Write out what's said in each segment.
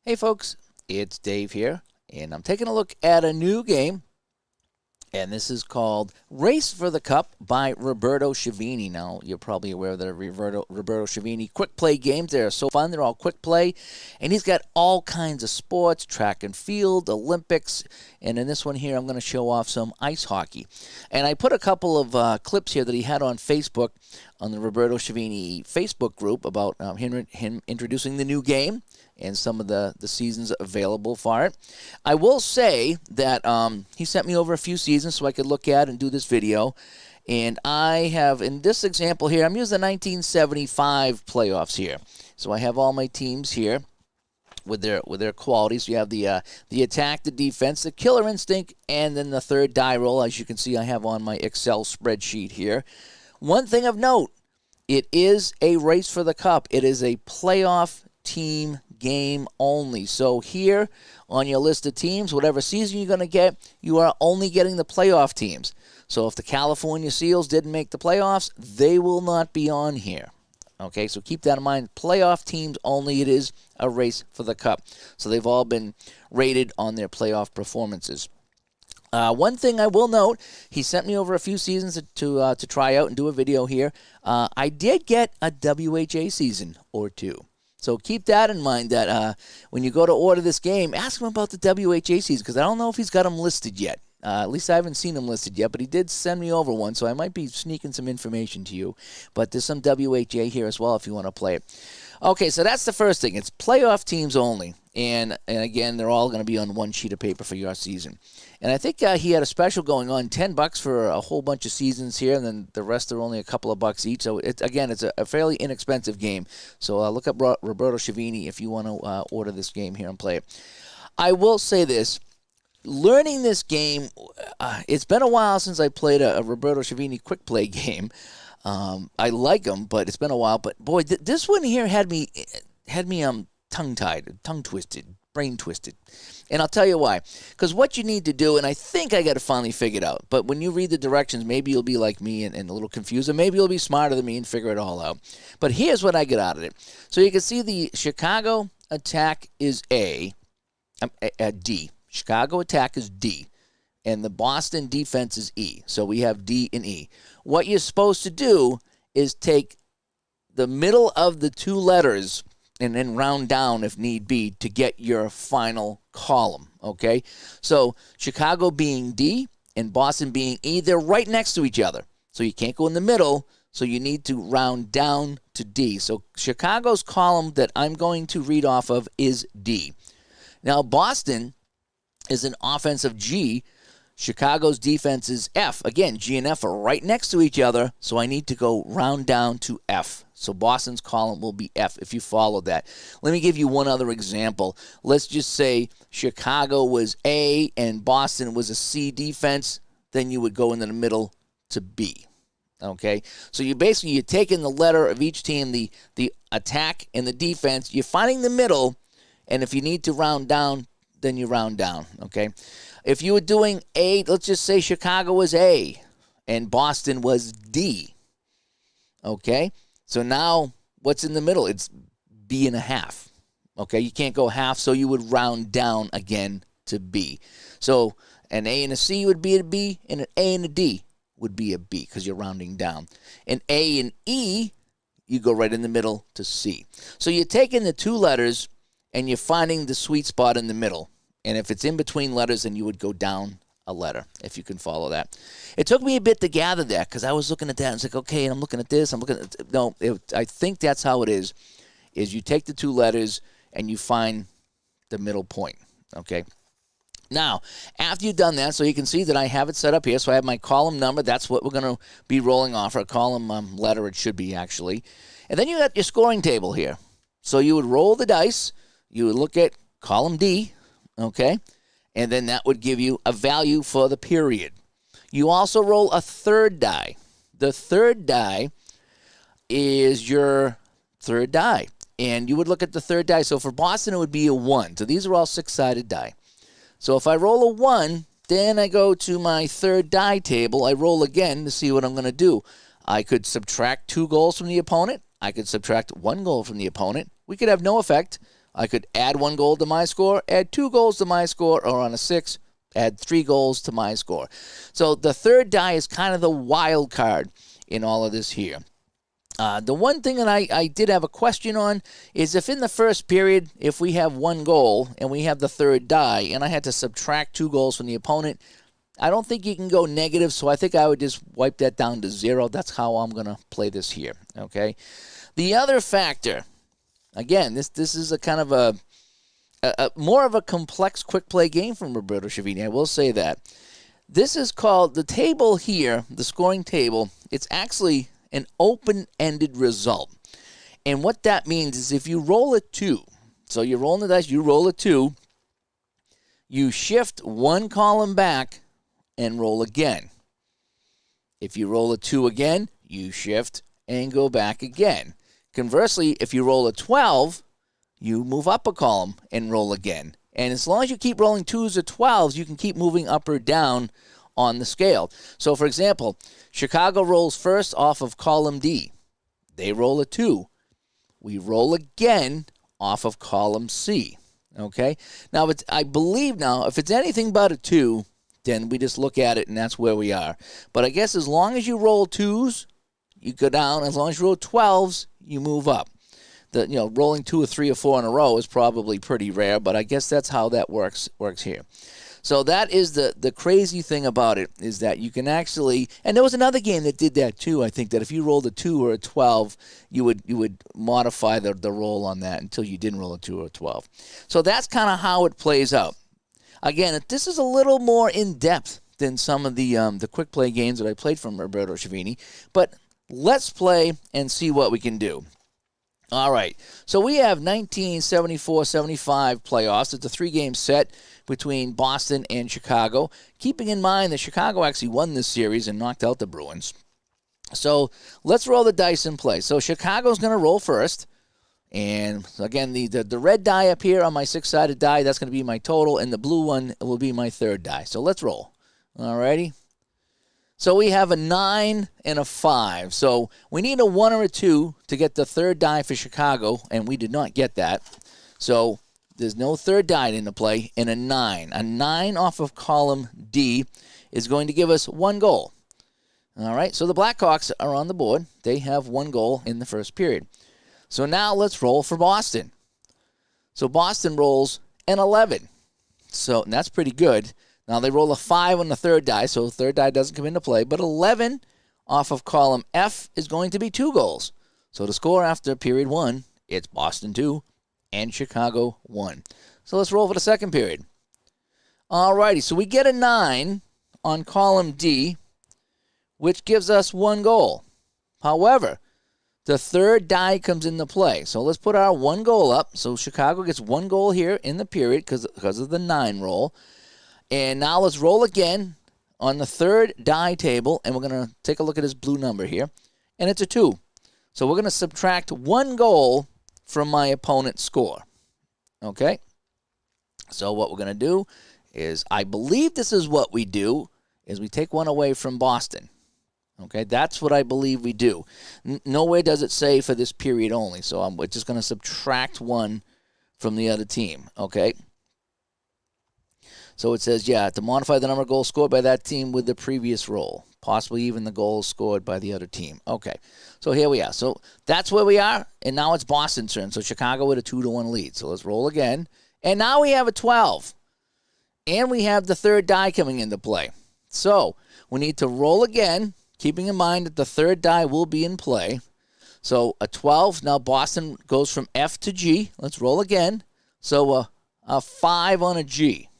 Hey folks, it's Dave here, and I'm taking a look at a new game, and this is called Race for the Cup by Roberto Chiavini. Now, you're probably aware of the Roberto Chiavini quick play games. They're so fun. They're all quick play, and he's got all kinds of sports, track and field, Olympics, and in this one here, I'm going to show off some ice hockey. And I put a couple of clips here that he had on Facebook, on the Roberto Chiavini Facebook group, about him introducing the new game and some of the seasons available for it. I will say that he sent me over a few seasons so I could look at and do this video. And I have, in this example here, I'm using the 1975 playoffs here. So I have all my teams here with their qualities. You have the attack, the defense, the killer instinct, and then the third die roll. As you can see, I have on my Excel spreadsheet here. One thing of note, it is a race for the cup. It is a playoff team game only. So here on your list of teams, whatever season you're going to get, you are only getting the playoff teams. So if the California Seals didn't make the playoffs, they will not be on here. Okay, so keep that in mind. Playoff teams only. It is a race for the cup. So they've all been rated on their playoff performances. One thing I will note, he sent me over a few seasons to try out and do a video here. I did get a WHA season or two. So keep that in mind, that when you go to order this game, ask him about the WHA season, because I don't know if he's got them listed yet. At least I haven't seen them listed yet, but he did send me over one, so I might be sneaking some information to you. But there's some WHA here as well if you want to play it. Okay, so that's the first thing. It's playoff teams only. And again, they're all going to be on one sheet of paper for your season. And I think he had a special going on, $10 for a whole bunch of seasons here, and then the rest are only a couple of bucks each. So, it's a fairly inexpensive game. So look up Roberto Chiavini if you want to order this game here and play it. I will say this. Learning this game, it's been a while since I played a Roberto Chiavini quick play game. I like them, but it's been a while. But boy, this one here had me tongue-tied, tongue-twisted, brain-twisted. And I'll tell you why. Because what you need to do, and I think I got to finally figure it out, but when you read the directions, maybe you'll be like me and a little confused, or maybe you'll be smarter than me and figure it all out. But here's what I get out of it. So you can see the Chicago attack is D. Chicago attack is D. And the Boston defense is E. So we have D and E. What you're supposed to do is take the middle of the two letters and then round down if need be to get your final column, okay? So Chicago being D and Boston being E, they're right next to each other. So you can't go in the middle, so you need to round down to D. So Chicago's column that I'm going to read off of is D. Now Boston is an offensive G. Chicago's defense is F. Again, G and F are right next to each other, so I need to go round down to F. So Boston's column will be F if you follow that. Let me give you one other example. Let's just say Chicago was A and Boston was a C defense. Then you would go into the middle to B. Okay? So you're taking the letter of each team, the attack and the defense. You're finding the middle, and if you need to round down, then you round down. Okay? If you were doing A, let's just say Chicago was A and Boston was D. Okay? So now what's in the middle? It's B and a half. Okay? You can't go half, so you would round down again to B. So an A and a C would be a B, and an A and a D would be a B because you're rounding down. An A and E, you go right in the middle to C. So you're taking the two letters and you're finding the sweet spot in the middle. And if it's in between letters, then you would go down a letter, if you can follow that. It took me a bit to gather that, because I was looking at that and it's like, okay, and I'm looking at this. I think that's how it is you take the two letters and you find the middle point, okay? Now, after you've done that, so you can see that I have it set up here. So I have my column number. That's what we're going to be rolling off, or a column letter it should be, actually. And then you got your scoring table here. So you would roll the dice. You would look at column D, okay? And then that would give you a value for the period. You also roll a third die. The third die is your third die. And you would look at the third die. So for Boston, it would be a 1. So these are all six-sided die. So if I roll a 1, then I go to my third die table. I roll again to see what I'm going to do. I could subtract 2 goals from the opponent. I could subtract 1 goal from the opponent. We could have no effect. I could add 1 goal to my score, add 2 goals to my score, or on a 6, add 3 goals to my score. So the third die is kind of the wild card in all of this here. The one thing that I did have a question on is if in the first period, if we have 1 goal and we have the third die, and I had to subtract 2 goals from the opponent, I don't think you can go negative, so I think I would just wipe that down to 0. That's how I'm going to play this here, okay? The other factor, again, this is a kind of a more of a complex quick play game from Roberto Chiavini, I will say that. This is called, the table here, the scoring table, it's actually an open-ended result. And what that means is if you roll a 2, so you're rolling the dice, you roll a 2, you shift 1 column back and roll again. If you roll a 2 again, you shift and go back again. Conversely, if you roll a 12, you move up a column and roll again. And as long as you keep rolling 2s or 12s, you can keep moving up or down on the scale. So, for example, Chicago rolls first off of column D. They roll a 2. We roll again off of column C. Okay? Now, I believe now, if it's anything but a 2, then we just look at it and that's where we are. But I guess as long as you roll 2s, you go down. As long as you roll 12s, you move up. Rolling 2 or 3 or 4 in a row is probably pretty rare, but I guess that's how that works here. So that is the crazy thing about it, is that you can actually, and there was another game that did that too, I think, that if you rolled a 2 or a 12, you would modify the roll on that until you didn't roll a 2 or a 12. So that's kind of how it plays out. Again, this is a little more in-depth than some of the quick play games that I played from Roberto Chiavini, but let's play and see what we can do. All right, so we have 1974-75 playoffs. It's a 3-game set between Boston and Chicago, keeping in mind that Chicago actually won this series and knocked out the Bruins. So let's roll the dice and play. So Chicago's going to roll first. And again, the red die up here on my 6-sided die, that's going to be my total, and the blue one will be my third die. So let's roll. All righty. So we have a 9 and a 5. So we need a 1 or a 2 to get the third die for Chicago, and we did not get that. So there's no third die into play, and a 9. A 9 off of column D is going to give us 1 goal. All right, so the Blackhawks are on the board. They have 1 goal in the first period. So now let's roll for Boston. So Boston rolls an 11. So that's pretty good. Now they roll a 5 on the third die, so the third die doesn't come into play. But 11 off of column F is going to be 2 goals. So the score after period 1, it's Boston 2 and Chicago 1. So let's roll for the second period. All righty, so we get a 9 on column D, which gives us 1 goal. However, the third die comes into play. So let's put our 1 goal up. So Chicago gets 1 goal here in the period because of the 9 roll. And now let's roll again on the third die table, and we're going to take a look at his blue number here, and it's a 2. So we're going to subtract 1 goal from my opponent's score. Okay? So what we're going to do is, I believe this is what we do, is we take 1 away from Boston. Okay? That's what I believe we do. Nowhere does it say for this period only, so we're just going to subtract 1 from the other team. Okay? So it says, to modify the number of goals scored by that team with the previous roll, possibly even the goals scored by the other team. Okay, so here we are. So that's where we are, and now it's Boston's turn. So Chicago with a 2-1 lead. So let's roll again. And now we have a 12. And we have the third die coming into play. So we need to roll again, keeping in mind that the third die will be in play. So a 12. Now Boston goes from F to G. Let's roll again. So a 5 on a G.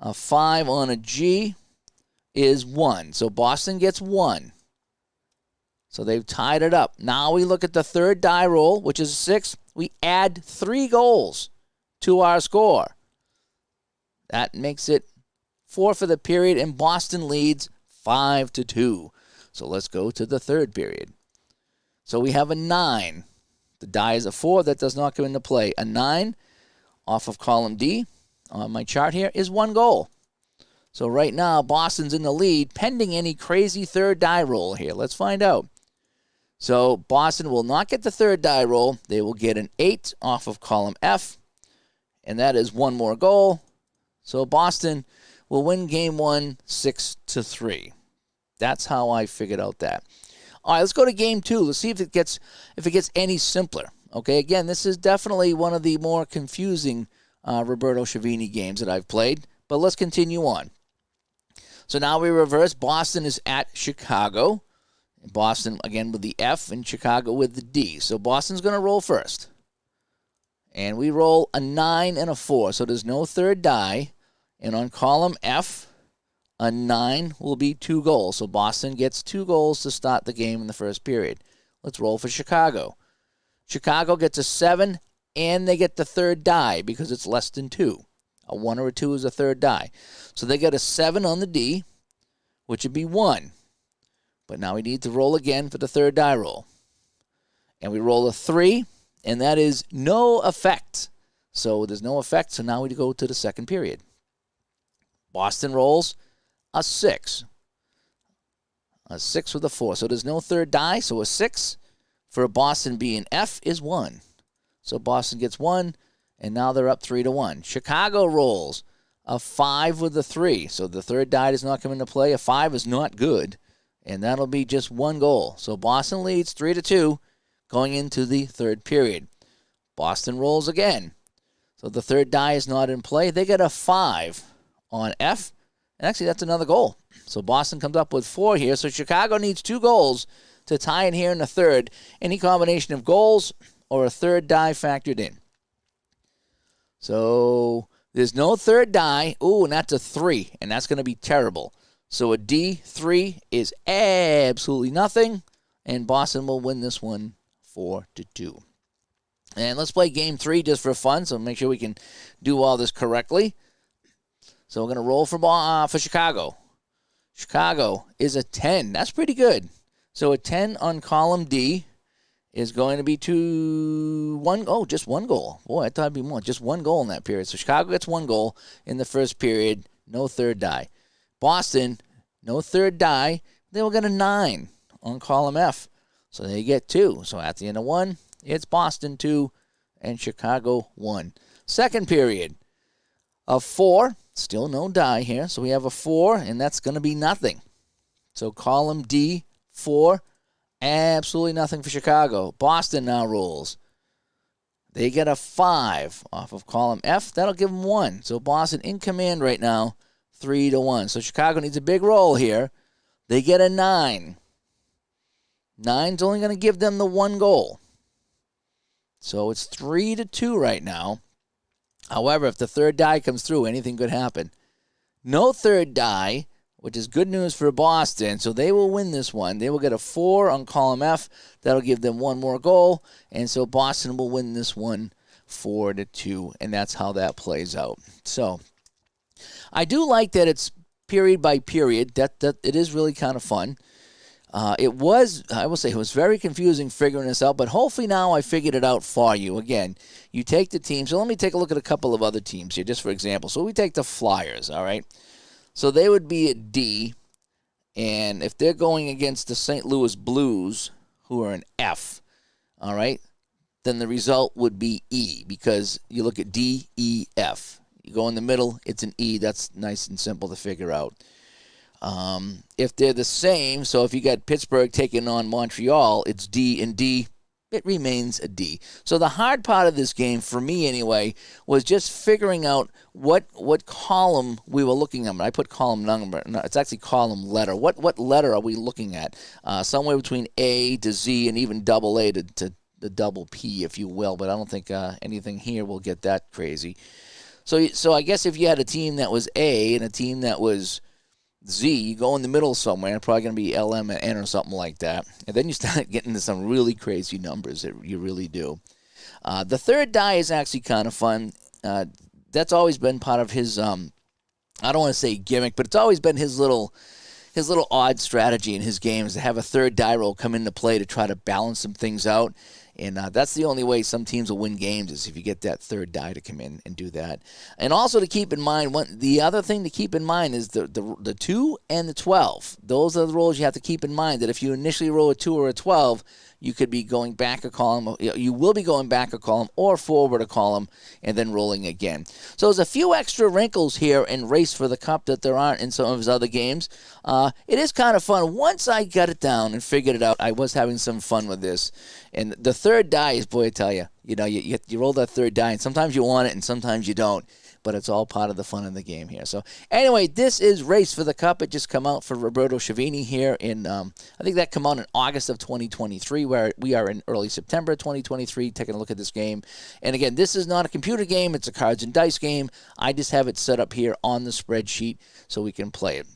A 5 on a G is 1. So Boston gets 1. So they've tied it up. Now we look at the third die roll, which is a 6. We add 3 goals to our score. That makes it 4 for the period, and Boston leads 5-2. So let's go to the third period. So we have a 9. The die is a 4. That does not come into play. A 9 off of column D on my chart here is 1 goal. So right now, Boston's in the lead, pending any crazy third die roll here. Let's find out. So Boston will not get the third die roll. They will get an 8 off of column F. and that is one more goal. So Boston will win game 1 6-3. That's how I figured out that. All right, let's go to game 2. Let's see if it gets any simpler. Okay, again, this is definitely one of the more confusing Roberto Chiavini games that I've played, but let's continue on. So now we reverse. Boston is at Chicago. Boston, again, with the F, and Chicago with the D. So Boston's going to roll first. And we roll a 9 and a 4, so there's no third die. And on column F, a 9 will be 2 goals. So Boston gets 2 goals to start the game in the first period. Let's roll for Chicago. Chicago gets a 7, and they get the third die because it's less than 2. A 1 or a 2 is a third die. So they get a 7 on the D, which would be 1. But now we need to roll again for the third die roll. And we roll a 3, and that is no effect. So there's no effect, so now we go to the second period. Boston rolls a 6. A 6 with a 4. So there's no third die, so a 6 for a Boston being F is 1. So Boston gets 1, and now they're up 3-1. Chicago rolls a 5 with a 3. So the third die does not come into play. A 5 is not good, and that'll be just 1 goal. So Boston leads 3-2 going into the third period. Boston rolls again. So the third die is not in play. They get a 5 on F, and actually that's another goal. So Boston comes up with 4 here. So Chicago needs 2 goals to tie it here in the third. Any combination of goals or a third die factored in. So there's no third die. Ooh, and that's a 3, and that's going to be terrible. So a D3 is absolutely nothing, and Boston will win this one 4-2. And let's play game 3 just for fun, so make sure we can do all this correctly. So we're going to roll for Chicago. Chicago is a 10. That's pretty good. So a 10 on column D is going to be 1. Oh, just 1 goal. Boy, I thought it'd be more. Just 1 goal in that period. So Chicago gets 1 goal in the first period. No third die. Boston, no third die. They will get a 9 on column F. So they get 2. So at the end of 1, it's Boston 2 and Chicago 1. Second period, a 4. Still no die here. So we have a 4, and that's going to be nothing. So column D, 4. Absolutely nothing for Chicago. Boston now rolls. They get a 5 off of column F. That'll give them 1. So Boston in command right now, 3-1. So Chicago needs a big roll here. They get a 9. 9's only going to give them the 1 goal. So it's 3-2 right now. However, if the third die comes through, anything could happen. No third die, which is good news for Boston, so they will win this one. They will get a 4 on column F. That'll give them 1 more goal, and so Boston will win this one 4-2, and that's how that plays out. So I do like that it's period by period. That it is really kind of fun. I will say, it was very confusing figuring this out, but hopefully now I figured it out for you. Again, you take the team. So let me take a look at a couple of other teams here, just for example. So we take the Flyers, all right? So they would be at D, and if they're going against the St. Louis Blues, who are an F, all right, then the result would be E, because you look at D, E, F. You go in the middle, it's an E. That's nice and simple to figure out. If they're the same, so if you got Pittsburgh taking on Montreal, it's D and D. It remains a D. So the hard part of this game, for me anyway, was just figuring out what column we were looking at. I put column number. No, it's actually column letter. What letter are we looking at? Somewhere between A to Z and even double A to the double P, if you will. But I don't think anything here will get that crazy. So I guess if you had a team that was A and a team that was Z, you go in the middle somewhere, probably going to be LM and N or something like that. And then you start getting into some really crazy numbers. You really do. The third die is actually kind of fun. That's always been part of his, I don't want to say gimmick, but it's always been his little odd strategy in his games to have a third die roll come into play to try to balance some things out. And that's the only way some teams will win games is if you get that third die to come in and do that. And also to keep in mind, the other thing to keep in mind is the 2 and the 12. Those are the rolls you have to keep in mind, that if you initially roll a 2 or a 12, you could be going back a column. You will be going back a column or forward a column and then rolling again. So there's a few extra wrinkles here in Race for the Cup that there aren't in some of his other games. It is kind of fun. Once I got it down and figured it out, I was having some fun with this. And the third die is, boy, I tell you, you roll that third die, and sometimes you want it and sometimes you don't. But it's all part of the fun in the game here. So anyway, this is Race for the Cup. It just come out for Roberto Chiavini here in, I think that come out in August of 2023, where we are in early September 2023, taking a look at this game. And again, this is not a computer game. It's a cards and dice game. I just have it set up here on the spreadsheet so we can play it.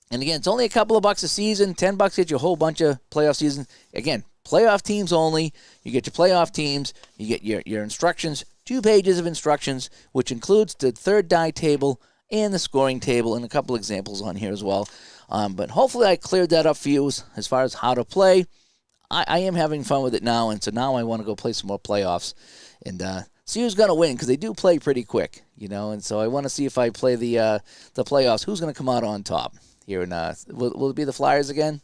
And again, it's only a couple of bucks a season. $10 gets you a whole bunch of playoff seasons. Again, playoff teams only. You get your playoff teams. You get your instructions. 2 pages of instructions, which includes the third die table and the scoring table, and a couple examples on here as well. But hopefully I cleared that up for you as far as how to play. I am having fun with it now, and so now I want to go play some more playoffs and see who's going to win, because they do play pretty quick, and so I want to see if I play the playoffs, who's going to come out on top here. And will it be the Flyers again?